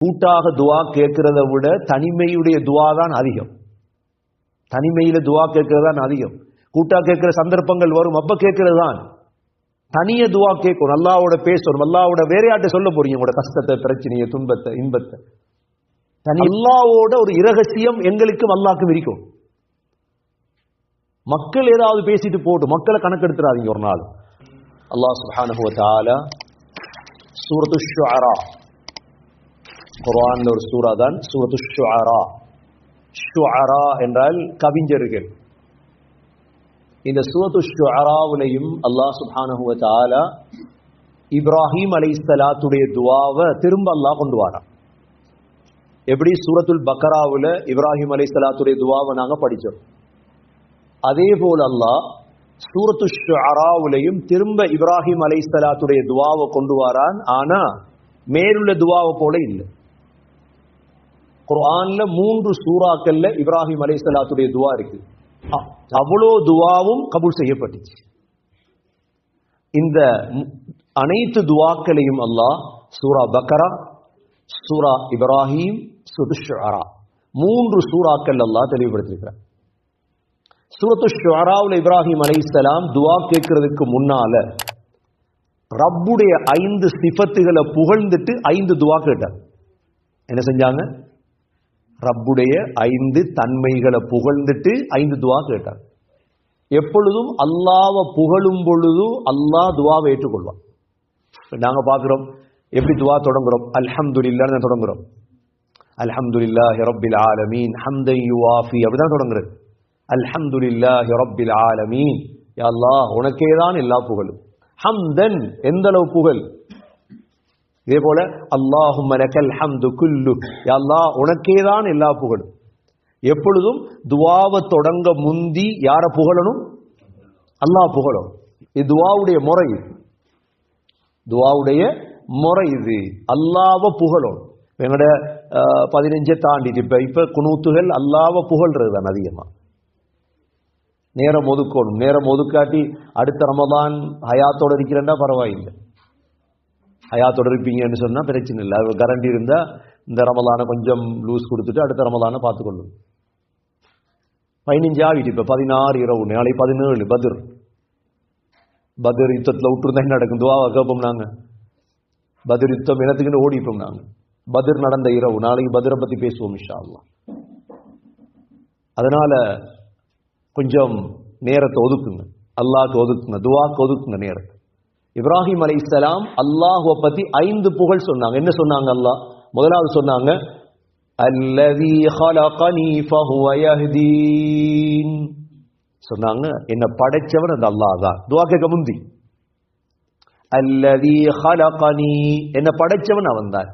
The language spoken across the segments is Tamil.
கூட்டாக துவா கேட்கிறத விட தனிமையுடைய துவா தான் அதிகம். தனிமையில துவா கேட்கிறது தான் அதிகம். கூட்டா கேட்கிற சந்தர்ப்பங்கள் வரும், அப்ப கேட்கிறது தான். தனிய துவா கேட்கணும், அல்லாவோட பேசணும், அல்லாவோட வேற யார்ட்ட சொல்ல போறீங்க உங்களோட கஷ்டத்தை, பிரச்சனையை, துன்பத்தை, இன்பத்தை. தனி அல்லாவோட ஒரு இரகசியம் எங்களுக்கும் அல்லாஹ்க்கும் இருக்கும். மக்கள் ஏதாவது பேசிட்டு போட்டு மக்களை கணக்கெடுத்துறாதீங்க ஒரு நாள். அல்லாஹ் சுப்ஹானஹு வ தஆலா சூரத்து ஷுஅரா, குர்ஆன்ல ஒரு சூரா தான் சூரத்து ஷுஅரா. ஷுஅரா என்றால் கவிஞர்கள். இந்த சூரத்து ஷுஅராவுலையும் அல்லாஹ் சுப்ஹானஹு வ தஆலா இப்ராஹிம் அலைஹிஸ்ஸலாத்துடைய துஆவை திரும்ப அல்லாஹ் கொண்டு வரான். எப்படி சூரத்துல் பக்கராவுல இப்ராஹிம் அலைஹிஸ்ஸலாத்துடைய துஆவை நாங்க படிச்சோம், அதே போல அல்லாஹ் சூரத்து ஷுஅராவுலையும் திரும்ப இப்ராஹிம் அலைஹிஸ்ஸலாத்துடைய துஆவை கொண்டு வரான். ஆனா மேலுள்ள துஆவை போல இல்லை. குர்ஆன்ல 3 சூறாக்கள்ல இப்ராஹிம் அலைஹிஸ்ஸலாத்துடைய துஆ இருக்கு. அவ்வளோ துஆவும் கபூல் செய்யப்பட்டுச்சு. இந்த அனைத்து துஆக்களையும் அல்லாஹ் சூரா பக்கரா, சூரா இப்ராஹிம், சூரத்து ஷுஅரா 3 சூறாக்கள் அல்லாஹ் தெளிவுபடுத்தியிருக்கிறார். சூரத்து ஷுஅராவுல இப்ராஹிம் அலைஹிஸ்ஸலாம் துஆ கேட்கறதுக்கு முன்னால ரப்புடைய 5 சிஃபத்துகளை புகழ்ந்துட்டு 5 துஆ கேட்டார். என்ன செஞ்சாங்க? ரப்புடைய 5 தன்மைகளை புகழ்ந்துட்டு 5 துஆ கேட்டார். எப்பொழுதும் அல்லாஹ்வை புகழும் பொழுது அல்லாஹ் துஆவை ஏற்றுக்கொள்வான். நாங்க பார்க்கிறோம் எப்படி துஆ தொடங்குறோம், அல்ஹம்துலில்லாஹ்னு தொடங்குறோம். அல்ஹம்துலில்லாஹி ரப்பில் ஆலமீன் ஹம்தன் யுவாஃபி அப்படிதான் தொடங்குறது. அல்ஹம்துலில்லாஹி ரப்பில் ஆலமீன், யா அல்லாஹ் உனக்கே தான் எல்லா புகழும். ஹம்தன் எந்த அளவு புகழ். இதே போல அல்லாஹும்ம லக்கல் ஹம்து குல்லு, யா அல்லாஹ் உனக்கே தான் எல்லா புகழும். எப்பொழுதும் துஆவை தொடங்க முந்தி யார புகழணும்? அல்லாஹ் புகழணும். இது துஆவுடைய முறை. துஆவுடைய முறை இது. அல்லாஹ்வை புகழணும். எங்கட 15 தாண்டிட்டு இப்ப குனூத்துகள் அல்லாஹ்வை புகழ்றது தான் அதிகமா. நேரம் ஒதுக்கணும். நேரம் ஒதுக்காட்டி அடுத்த ரமதான் ஹயாத்தோட இருக்கிறேன்னா பரவாயில்லை. ஹயாத்தோட இருப்பீங்கன்னு சொன்னா பிரச்சனை இல்லை. அது கரண்டி இருந்தா இந்த ரமதானை கொஞ்சம் லூஸ் கொடுத்துட்டு அடுத்த ரமதானை பார்த்துக்கொள்ளும். 15 ஆகிட்டு இப்ப 16 இரவு, நாளை 17 பத்ர். பத்ர் யுத்தத்தில் விட்டுருந்தா என்ன நடக்கும்? துஆவை கேட்போம் நாங்க. பத்ர் யுத்தம் என்னத்துக்குன்னு ஓடிப்போம் நாங்க. பத்ர் நடந்த இரவு, நாளைக்கு பத்ரை பத்தி பேசுவோம் இன்ஷா அல்லாஹ். அதனால கொஞ்சம் நேரத்தை ஒதுக்குங்க, அல்லாஹ்க்கு ஒதுக்குங்க, துஆக்கு ஒதுக்குங்க நேரத்தை. இப்ராஹிம் அலைஹிஸ்ஸலாம் அல்லாஹ்வை பத்தி 5 புகழ் சொன்னாங்க. என்ன சொன்னாங்க? அல்லாஹ் முதலாவது சொன்னாங்க அல்லதி ஹலகனி ஃபஹுவ யஹ்தீன் சொன்னாங்க. என்ன படைச்சவன் அந்த அல்லாஹ் தான். துஆ கேட்க முந்தி அல்லதி ஹலகனி, என்ன படைச்சவன் அவன் தான்.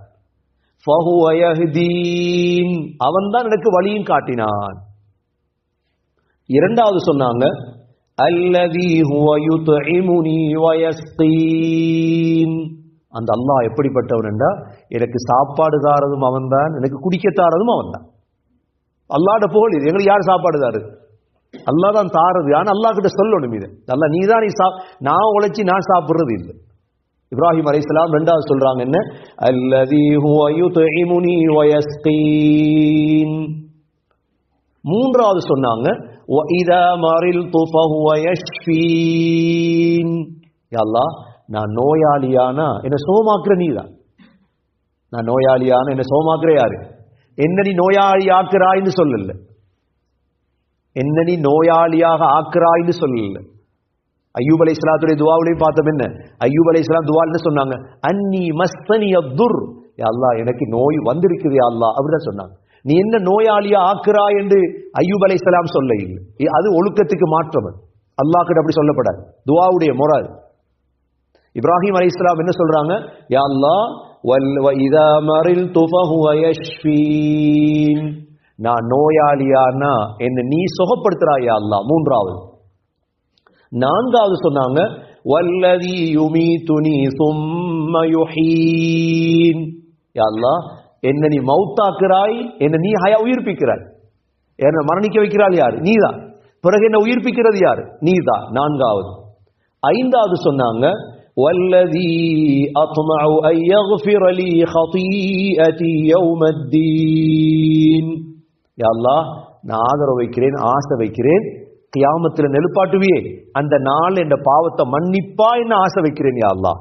ஃபஹுவ யஹ்தீன், அவன் தான் எனக்கு வழியும் காட்டினான். இரண்டாவது சொன்னாங்க அல்லதி ஹுவ யுத்இமுனி வ யஸ்கீன், அந்த அல்லாஹ் எப்படிப்பட்டவன் என்றா எனக்கு சாப்பாடு தாரதும் அவன்தான், எனக்கு குடிக்க தாரதும் அவன்தான். அல்லாஹ்ட புகழ் இது. எங்களுக்கு யார் சாப்பாடு தாரு? அல்லாஹ் தான் தாரது. ஆனா அல்லாஹ் கிட்ட சொல்லணும் இது. அல்லாஹ் நீ தான் நான் உழைச்சி நான் சாப்பிடுறது இல்லை. இப்ராஹிம் அலைஹிஸ்ஸலாம் ரெண்டாவது சொல்றாங்க என்ன? அல்லதி ஹுவ யுத்இமுனி வ யஸ்கீன். மூன்றாவது சொன்னாங்க وَإِذَا مَرِضْتُ فَهُوَ يَشْفِينِ, யா அல்லாஹ் நான் நோயாளியானா என்ன சுகமாக்குற நீதான். நான் நோயாளியான என்ன சுகமாக்குற யாரு? என்ன நீ நோயாளி ஆக்குறாய்ன்னு சொல்லல, என்ன நீ நோயாளியாக ஆக்குறாய்ன்னு சொல்லல. அய்யூப் அலைஹிஸ்ஸலாத்துடைய துஆவிலையும் பார்த்தோம். என்ன அய்யூப் அலைஹிஸ்ஸலாம் துஆ என்ன சொன்னாங்க? அன்னி மஸ்ஸனி அத்துர், யா அல்லாஹ் எனக்கு நோய் வந்திருக்குது யா அல்லாஹ் அப்படிதான் சொன்னாங்க. நீ என்ன நோயாளியா ஆக்குறாய் என்று அய்யூப் அலைஹிஸ்ஸலாம் சொல்ல இல்லை. அது ஒழுக்கத்துக்கு மாற்றம். அல்லாஹ் கிட்ட அப்படி சொல்லப்படாது. துஆவுடைய முறை. இப்ராஹிம் அலைஹிஸ்ஸலாம் என்ன சொல்றாங்க? யா அல்லாஹ் வ இதா மரில்து ஃபஹுவ யஷ்ஃபீன், நான் நோயாளியானா என்ன நீ சுகப்படுத்துறாய் யா அல்லாஹ். மூன்றாவது. நான்காவது சொன்னாங்க வல்லதி யுமீதுனி ثم யுஹீன், யா அல்லாஹ் என்ன நீ மௌத்தாக்குறாய், என்ன நீ உயிர்ப்பிக்கிறாய். என்ன மரணிக்க வைக்கிறாள் யாரு? நீதான். பிறகு என்ன உயிர்ப்பிக்கிறது யாரு? நீதான். நான்காவது. ஐந்தாவது சொன்னாங்க والذي أطمع أن يغفر لي خطيئتي يوم الدين. யா அல்லாஹ், நான் ஆதரவு வைக்கிறேன், ஆசை வைக்கிறேன், கியாமத்தில் நெலுப்பாட்டுவியே அந்த நாள் என்ற பாவத்தை மன்னிப்பா என்ன ஆசை வைக்கிறேன் யா அல்லாஹ்.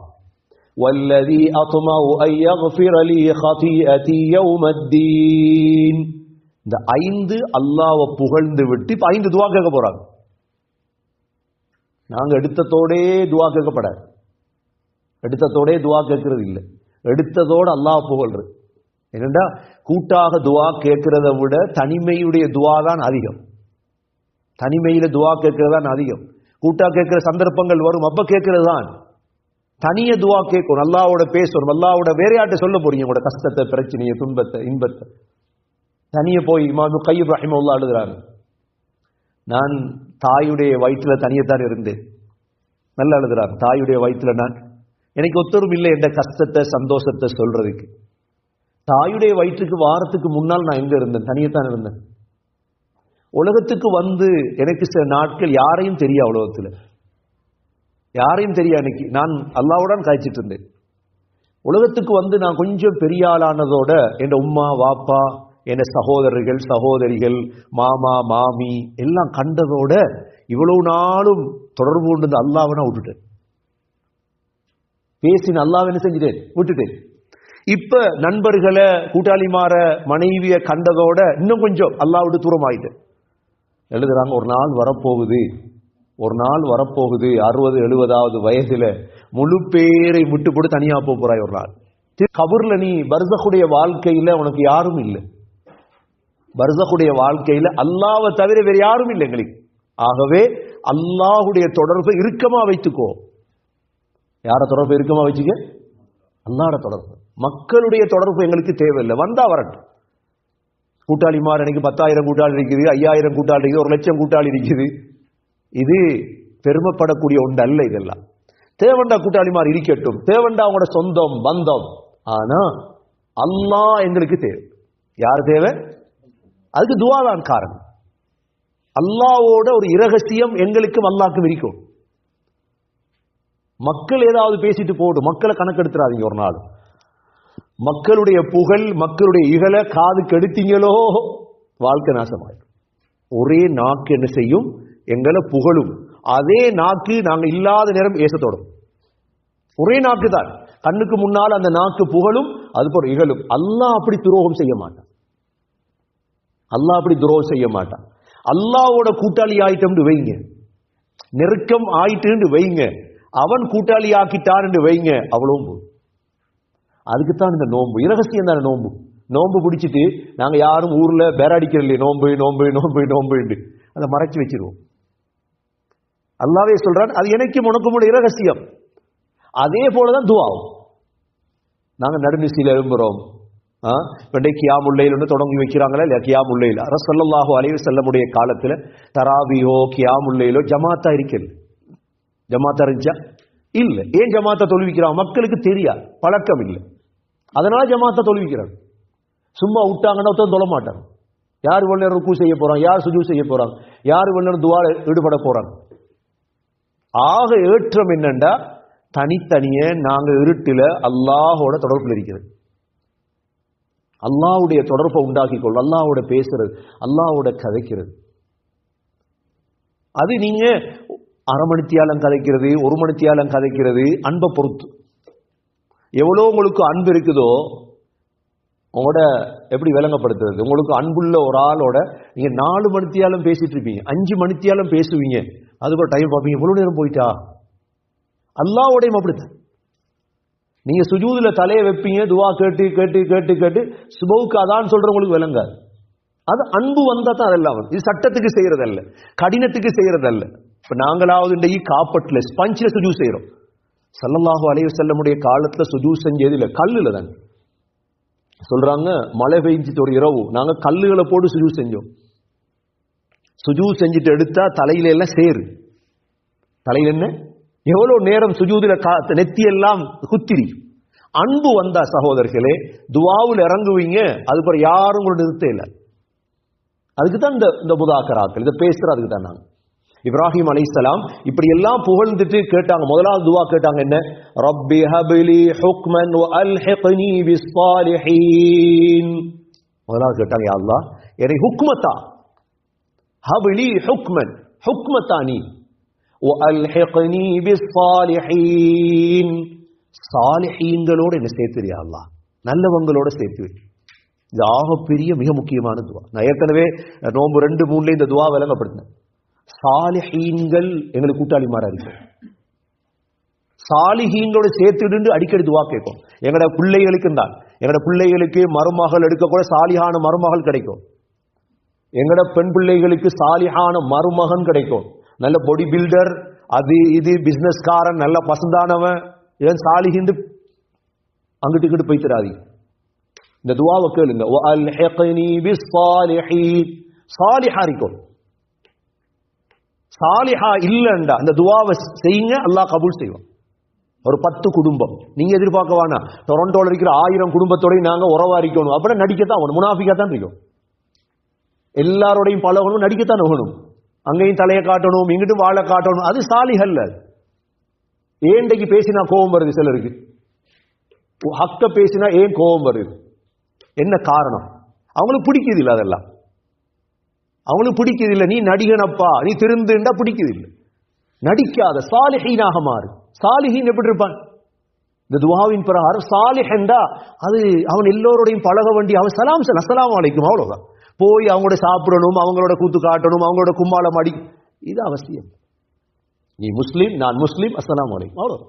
والذي أطمع أن يغفر لي خطيئتي يوم الدين. இந்த 5 அல்லாஹ்வை புகழ்ந்து விட்டு இப்ப 5 துஆ கேட்க போறாங்க. நாங்க எடுத்ததோடே துஆ கேட்கப்படாது, எடுத்ததோடே துஆ கேட்கறது இல்லை, எடுத்ததோடு அல்லாஹ் புகழ்றது. என்னண்டா கூட்டாக துஆ கேட்கிறத விட தனிமையுடைய துஆ தான் அதிகம். தனிமையில துஆ கேட்கிறது தான் அதிகம். கூட்டா கேட்கிற சந்தர்ப்பங்கள் வரும், அப்ப கேட்கிறது தான். தனிய துஆ கேட்கணும், அல்லாஹ்வோட பேசணும், அல்லாஹ்வோட வேற யார்ட்ட சொல்ல போறீங்க உங்களோட கஷ்டத்தை, பிரச்சனையை, துன்பத்தை, இன்பத்தை? தனிய போய் இமாம் கையிப் ரஹிமஹுல்லாஹ் எழுதுறாங்க, நான் தாயுடைய வயிற்றுல தனியத்தான் இருந்தேன். நல்லா எழுதுறாங்க, தாயுடைய வயிற்றுல நான், எனக்கு ஒத்தரும் இல்லை என்ற கஷ்டத்தை சந்தோஷத்தை சொல்றதுக்கு. தாயுடைய வயிற்றுக்கு வாரத்துக்கு முன்னால் நான் எங்க இருந்தேன்? தனியத்தான் இருந்தேன். உலகத்துக்கு வந்து எனக்கு சில நாட்கள் யாரையும் தெரியா, உலகத்துல யாரையும் தெரியா. இன்னைக்கு நான் அல்லாஹ்வுடன் காய்ச்சிட்டு இருந்தேன். உலகத்துக்கு வந்து நான் கொஞ்சம் பெரிய ஆளானதோட என் உம்மா வாப்பா, என் சகோதரர்கள் சகோதரிகள், மாமா மாமி எல்லாம் கண்டதோட இவ்வளவு நாளும் தொடர்பு கொண்டு அல்லாஹ்வை நான் விட்டுட்டேன். பேசின அல்லாஹ்வை என்ன செஞ்சுட்டேன்? விட்டுட்டேன். இப்ப நண்பர்களை, கூட்டாளிமார, மனைவிய கண்டதோட இன்னும் கொஞ்சம் அல்லாஹ் விட்டு தூரம் ஆயிட்டேன். எழுதுறாங்க, ஒரு நாள் வரப்போகுது, ஒரு நாள் வரப்போகுது 60-70வது வயதுல முழு பேரை விட்டு போட்டு தனியா போறாய். ஒரு நாள் கபூர்ல நீ பர்சகுடைய வாழ்க்கையில உனக்கு யாரும் இல்லை. பர்சகுடைய வாழ்க்கையில அல்லாஹ்வை தவிர வேற யாரும் இல்லை எங்களுக்கு. ஆகவே அல்லாஹ்வுடைய தொடர்பை இறுக்கமா வைத்துக்கோ. யார தொடர்பை இறுக்கமா வச்சுக்க? அல்லாஹ்வோட தொடர்பு. மக்களுடைய தொடர்பு எங்களுக்கு தேவையில்லை, வந்தா வரட்டும். கூட்டாளிமார் எனக்கு 10,000 கூட்டாளி இருக்குது, 5,000 கூட்டாளி இருக்குது, 1,00,000 கூட்டாளி இருக்குது. இது பெருமைப்படக்கூடிய ஒன்று அல்ல. இதெல்லாம் தேவண்டா கூட்டாளிமார் இருக்கட்டும், தேவண்டா அவங்களோட சொந்தம் பந்தம். ஆனா அல்லாஹ் எங்களுக்கு தேவை. யார் தேவை? அதுக்கு துஆ தான் காரணம். அல்லாஹ்வோட ஒரு இரகசியம் எங்களுக்கும் அல்லாஹ்க்கும் இருக்கும். மக்கள் ஏதாவது பேசிட்டு போடும், மக்களை கணக்கெடுத்துறாதீங்க ஒரு நாள். மக்களுடைய புகழ், மக்களுடைய இகழ காது கெடுத்தீங்களோ வாழ்க்கை நாசமாயிடும். ஒரே நாக்கு என்ன செய்யும்? எங்களை புகழும். அதே நாக்கு நாங்க இல்லாத நேரம் ஏசத்தோடும். ஒரே நாக்கு தான், கண்ணுக்கு முன்னால் அந்த நாக்கு புகழும், அது போல இகழும். அல்லாஹ் அப்படி துரோகம் செய்ய மாட்டான். அல்லாஹ் அப்படி துரோகம் செய்ய மாட்டான். அல்லாஹ்வோட கூட்டாளி ஆயிட்டம் வைங்க, நெருக்கம் ஆயிட்டு வைங்க, அவன் கூட்டாளி ஆக்கிட்டான் வைங்க, அவ்வளவும் போதும். அதுக்குத்தான் இந்த நோன்பு, இரகசியம் தானே நோன்பு. நோன்பு பிடிச்சிட்டு நாங்க யாரும் ஊர்ல பேராடிக்கிறது இல்லையே, நோன்பு நோன்பு நோன்பு நோன்பு அதை மறைச்சு வச்சிருவோம். அல்லாஹ்வே சொல்றான், அது எனக்கும் உனக்கும் இரகசியம். அதே போலதான் துஆவும். நாங்க நடுநிசையில எழும்புறோம். கியாமுல்லைல் தொடங்கி வைக்கிறாங்களா இல்லையா? கியாமுல்லைல் ரசூலுல்லாஹி ஸல்லல்லாஹு அலைஹி வஸல்லமுடைய காலத்துல தராவியோ கியாமுல்லைலோ ஜமாத்தா இருக்கல. ஜமாத்தா இருந்துச்சா? இல்ல. ஏன் ஜமாத்தா தொழுவிக்கிறாங்க? மக்களுக்கு தெரியாது, பழக்கம் இல்லை, அதனால ஜமாத்தா தொழுவிக்கிறாங்க. சும்மா விட்டாங்கன்னா ஒருத்தன் தொழ மாட்டாங்க. யார் இவ்வளவு நேரம் ருக்கு செய்ய போறாங்க, யார் சுஜூத் செய்ய போறாங்க, யார் இவ்வளவு நேரம் துஆல ஈடுபட போறாங்க. ஆக ஏற்றம் என்னண்டா தனித்தனியே நாங்க இருட்டுல அல்லாஹ்வோட தொடர்புல இருக்கிறது. அல்லாஹ்வுடைய தொடர்பை உண்டாக்கி கொள், அல்லாஹ்வோட பேசுறது, அல்லாஹ்வோட கதைக்கிறது. அது நீங்க அரை மணித்தியாலம் கதைக்கிறது, 1 மணித்தியாலம் கதைக்கிறது, அன்பை பொறுத்து. எவ்வளவு உங்களுக்கு அன்பு இருக்குதோ உங்களோட எப்படி விளங்கப்படுத்துறது? உங்களுக்கு அன்புள்ள ஒரு ஆளோட நீங்க 4 மணித்தியாலம் பேசிட்டு இருப்பீங்க, 5 மணித்தியாலம் பேசுவீங்க, அதுக்கு ஒரு டைம் பார்ப்பீங்க, எவ்வளவு நேரம் போயிட்டா. அல்லாஹ்வோடையும் அப்படித்தான். நீங்க சுஜூதுல தலையை வைப்பீங்க, துவா கேட்டு கேட்டு கேட்டு கேட்டு சுபவுக்கு அதான் சொல்றவங்களுக்கு விளங்காது. அது அன்பு வந்தா தான் அதெல்லாம் வந்து. இது சட்டத்துக்கு செய்யறதல்ல, கடினத்துக்கு செய்யறதல்ல. இப்ப நாங்களாவது இன்றைக்கு காப்பட்ல ஸ்பஞ்சில சுஜூ செய்யறோம். ஸல்லல்லாஹு அலைஹி வஸல்லமுடைய காலத்துல சுஜூ செஞ்சது இல்ல, கல்லுல தான். சொல்றாங்க, மழை பெய்ஞ்சிட்டு ஒரு இரவு நாங்க கல்லுகளை போட்டு சுஜூ செஞ்சோம். சுஜூ செஞ்சுட்டு எடுத்தா தலையில எல்லாம் சேரு. தலையில என்ன எவ்வளவு நேரம் சுஜூதுல நெத்தி எல்லாம் குத்திரி. அன்பு வந்தா சகோதரர்களே துஆவுல இறங்குவீங்க, அது பிற யாரும் கூட நிறுத்த இல்லை. அதுக்கு தான் இந்த முதாக்கராக்கள், இதை பேசுற அதுக்கு தான். நாங்க இப்ராஹிம் அலைஹிஸ்ஸலாம் இப்படி எல்லாம் புகழ்ந்துட்டு கேட்டாங்க. முதலாவது துஆ கேட்டாங்க என்ன? ரப்பி ஹப்லி ஹுக்மன் வ அல்ஹிக்னி பிஸ்ஸாலிஹீன். முதலாவது கேட்டாங்க, யா அல்லாஹ் எனக்கு ஹுக்மத்தா, ஹப்லி ஹுக்மன், ஹுக்மத்தானி, வ அல்ஹிக்னி பிஸ்ஸாலிஹீன், சாலிஹீன்களோட என்ன சேர்த்து யா அல்லாஹ், நல்லவங்களோட சேர்த்து. இது ஆகப்பெரிய மிக முக்கியமான துவா. நான் ஏற்கனவே நோம்பு 2-3 இந்த துவா விளங்கப்படுத்தினேன். சாலிஹீன்கள் எங்களுக்கு கூட்டாளிமாரா இருக்கு. சாலிஹீன்களோட சேர்த்துட்டு அடிக்கடி துவா கேட்கும். எங்கட பிள்ளைகளுக்கு தான், எங்கட பிள்ளைகளுக்கு மருமகள் எடுக்க கூட சாலிஹான மருமகள் கிடைக்கும். எங்கட பெண் பிள்ளைகளுக்கு சாலிஹான மருமகன் கிடைக்கும். நல்ல பாடி பில்டர், அது இது பிசினஸ்காரன், நல்ல பசந்தானவன், ஏன் சாலிஹீன் அங்கிட்டு இங்கிட்டு போய் தராதி. இந்த துவாவை கேளுங்க, வ அல்ஹிக்னி பிஸ்ஸாலிஹீன், சாலிஹா இருக்கும். சாலிஹா இல்லண்டா அந்த துவாவை செய்யுங்க, அல்லாஹ் கபூல் செய்வான். ஒரு 10 குடும்பம் நீங்க எதிர்பார்க்க வேணாம். டொரண்டோல இருக்கிற 1000 குடும்பத்தோட நாங்க உறவாரிக்கணும் அப்படின்னா நடிக்கத்தான் ஆகணும், முனாஃபிக்கா தான் இருக்கும். எல்லாரோடையும் பழகணும், நடிக்கத்தான் ஆகணும். அங்கேயும் தலையை காட்டணும், இங்கிட்டும் வாழை காட்டணும். அது சாலிஹல்ல. ஏண்டைக்கு பேசினா கோபம் வருது சிலருக்கு, ஹக்க பேசினா ஏன் கோபம் வருது? என்ன காரணம்? அவங்களுக்கு பிடிக்குது இல்லை, அதெல்லாம் அவங்களுக்கு பிடிக்குது இல்லை. நீ நடிகனப்பா, நீ திருந்துண்டா பிடிக்குது இல்லை. நடிக்காத சாலிஹீனாக மாறு. சாலிஹீன் எப்படி இருப்பான்? இந்த துஆவின் பிரகாரம் சாலிஹ்ண்டா அது அவன் எல்லோரோடையும் பழக வேண்டிய, அவன் சலாம் அஸ்ஸலாமு அலைக்கும் அவ்வளவுதான். போய் அவங்களோட சாப்பிடணும், அவங்களோட கூத்து காட்டணும், அவங்களோட கும்மாளம் அடி, இது அவசியம். நீ முஸ்லீம், நான் முஸ்லீம், அஸ்ஸலாமு அலைக்கும் அவ்வளவு.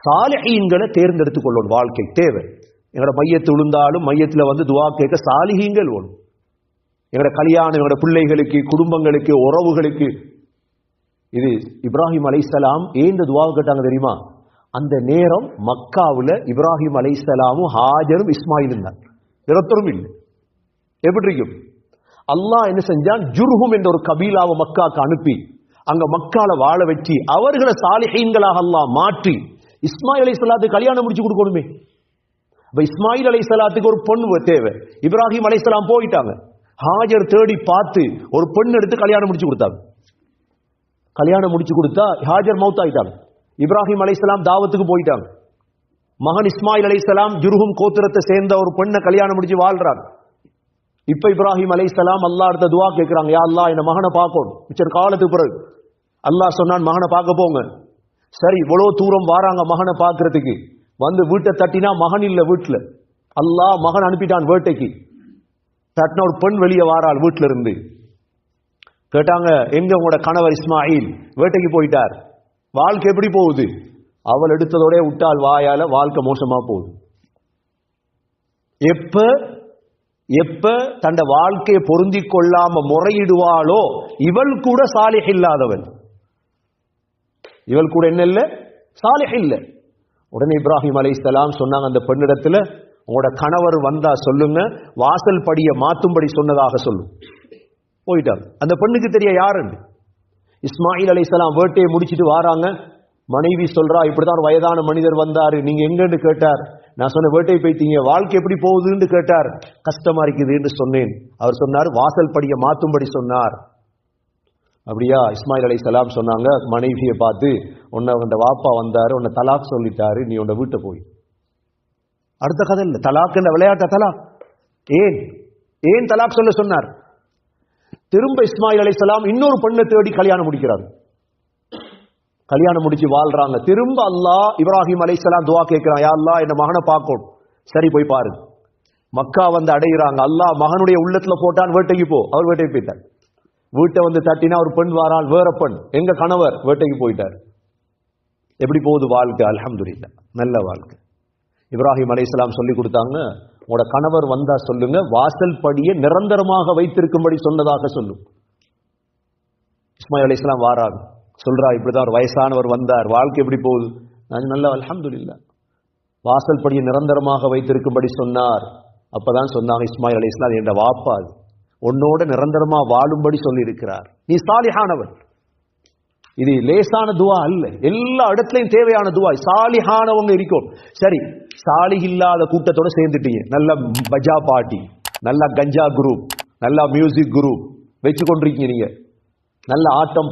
சாலிஹீன்களை தேர்ந்தெடுத்துக் கொள்ளணும், வாழ்க்கை தேவை. எங்களோட மையத்து விழுந்தாலும் மையத்தில் வந்து துஆ கேட்க சாலிஹீன்கள் வேணும். எங்களோட கல்யாணம், எங்களோட பிள்ளைகளுக்கு, குடும்பங்களுக்கு, உறவுகளுக்கு. இது இப்ராஹிம் அலைஹிஸ்ஸலாம் ஏன் இந்த துஆவை கேட்டாங்க தெரியுமா? அந்த நேரம் மக்காவுல இப்ராஹிம் அலைஹிஸ்ஸலாமும் ஹாஜரும் இஸ்மாயிலும் தான், ஒருத்தரும் இல்லை. எப்படி இருக்கும்? அல்லாஹ் என்ன செஞ்சான்? ஜுர்ஹும் என்ற ஒரு கபீலாவை மக்காக்கு அனுப்பி அங்க மக்கால வாழ வச்சு அவர்களை சாலிஹீன்களாக அல்லாஹ் மாற்றி இஸ்மாயில் அலைஹிஸ்ஸலாத்துக்கு கல்யாணம் முடிச்சு கொடுக்கணுமே. அப்ப இஸ்மாயில் அலைஹிஸ்ஸலாத்துக்கு ஒரு பொண்ணு தேவை. இப்ராஹிம் அலைஹிஸ்ஸலாம் போயிட்டாங்க, ஹாஜர் தேடி பார்த்து ஒரு பெண் எடுத்து கல்யாணம் முடிச்சு கொடுத்தாங்க. கல்யாணம் முடிச்சு கொடுத்தா ஹாஜர் மௌத் ஆயிட்டாங்க. இப்ராஹிம் அலைஹிஸ்ஸலாம் தாவத்துக்கு போயிட்டாங்க. மகன் இஸ்மாயில் அலைஹிஸ்ஸலாம் ஜுர்ஹும் கோத்திரத்தை சேர்ந்த ஒரு பெண்ணை கல்யாணம் முடிச்சு வாழ்றாங்க. இப்ப இப்ராஹிம் அலைஹிஸ்ஸலாம் அல்லாஹ் அடுத்த துஆ கேட்கிறாங்க, யா அல்லாஹ் என்ன மகனை பார்க்கணும். மிச்சர் காலத்துக்கு பிறகு அல்லாஹ் சொன்னான், மகனை பார்க்க போங்க. சரி, இவ்வளவு தூரம் வாராங்க மகனை பார்க்கறதுக்கு. வந்து வீட்டை தட்டினா மகன் இல்ல வீட்டுல. அல்லாஹ் மகன் அனுப்பிட்டான் வேட்டைக்கு. தட்டின ஒரு பெண் வெளியே வாராள் வீட்டுல இருந்து. கேட்டாங்க, எங்க உங்களோட கணவர் இஸ்மாயில்? வேட்டைக்கு போயிட்டார். வாழ்க்கை எப்படி போகுது? அவள் எடுத்ததோட விட்டால் வாயால வாழ்க்கை மோசமா போகுது. எப்ப தண்ட வாழ்க்கையை பொருந்தி கொள்ளாம முறையிடுவாளோ இவள் கூட சாலிஹ் இல்லாதவள். இவள் கூட என்ன இல்ல? சாலிஹ் இல்ல. உடனே இப்ராஹிம் அலைஹிஸ்ஸலாம் சொன்னாங்க அந்த பெண்ணிடத்துல, உங்களோட கணவர் வந்தா சொல்லுங்க, வாசல் படிய மாத்தும்படி சொன்னதாக சொல்லு. போயிட்டாங்க. அந்த பெண்ணுக்கு தெரிய யாருன்னு. இஸ்மாயில் அலைஹிஸ்ஸலாம் வேட்டையை முடிச்சிட்டு வாராங்க. மனைவி சொல்றா, இப்படிதான் ஒரு வயதான மனிதர் வந்தாரு, நீங்க எங்கன்னு கேட்டார். நான் சொன்ன வேட்டை போய்த்தீங்க, வாழ்க்கை எப்படி போகுதுன்னு கேட்டார். கஷ்டமா இருக்குதுன்னு சொன்னேன். அவர் சொன்னார், வாசல் படிய மாத்தும்படி சொன்னார். அப்படியா? இஸ்மாயில் அலைஹிஸ்ஸலாம் சொன்னாங்க மனைவியை பார்த்து, உன்னை உன்ன வாப்பா வந்தாரு, உன்னை தலாக் சொல்லிட்டாரு, நீ உன்னை வீட்டை போய். அடுத்த கதை இல்ல, தலாக் என்ற விளையாட்ட தலாக். ஏன் தலாக் சொல்ல சொன்னார்? திரும்ப இஸ்மாயில் அலைஹிஸ்ஸலாம் இன்னொரு பெண்ணை தேடி கல்யாணம் முடிக்கிறார். கல்யாணம் முடிச்சு வாழ்றாங்க. திரும்ப அல்லாஹ் இப்ராஹிம் அலைஹிஸ்ஸலாம் துஆ கேட்கிறான், யா அல்லாஹ் என்ன மகனை பார்க்கணும். சரி போய் பாரு. மக்கா வந்து அடைகிறாங்க. அல்லாஹ் மகனுடைய உள்ளத்துல போட்டான், வேட்டைக்கு போ. அவர் வேட்டைக்கு போயிட்டார். வீட்டை வந்து தட்டினா ஒரு பெண் வாரால், வேற பெண், எங்க கணவர் வேட்டைக்கு போயிட்டார். எப்படி போகுது வாழ்க்கை? அல்ஹம்துலில்லாஹ், நல்ல வாழ்க்கை. இப்ராஹிம் அலைஹிஸ்ஸலாம் சொல்லி கொடுத்தாங்க, உங்களோட கணவர் வந்தா சொல்லுங்க, வாசல் படியை நிரந்தரமாக வைத்திருக்கும்படி சொன்னதாக சொல்லும். இஸ்மாயில் அலைஹிஸ்ஸலாம் வாராங்க, சொல்றா, இப்படிதான் ஒரு வயசானவர் வந்தார், வாழ்க்கை எப்படி போகுது? நான் நல்லா அல்ஹம்துலில்லாஹ், வாசல் படியை நிரந்தரமாக வைத்திருக்கும்படி சொன்னார். அப்பதான் சொன்னாங்க இஸ்மாயில் அலைஹிஸ்ஸலாம், என்ற வாப்பா அது உன்னோட நிரந்தரமா வாழும்படி சொல்லி இருக்கிறார், நீ சாலிஹானவர். இது லேசான துவா அல்ல, எல்லா இடத்துலயும் தேவையான துவா. சாலிஹானவங்க இருக்கும். சரி, சாலிஹ் இல்லாத கூட்டத்தோட சேர்ந்துட்டீங்க, நல்ல பஜா பாட்டி, நல்ல கஞ்சா குரூப், நல்ல மியூசிக் குரூப் வச்சு கொண்டிருக்கீங்க. நீங்க நல்ல ஆட்டம்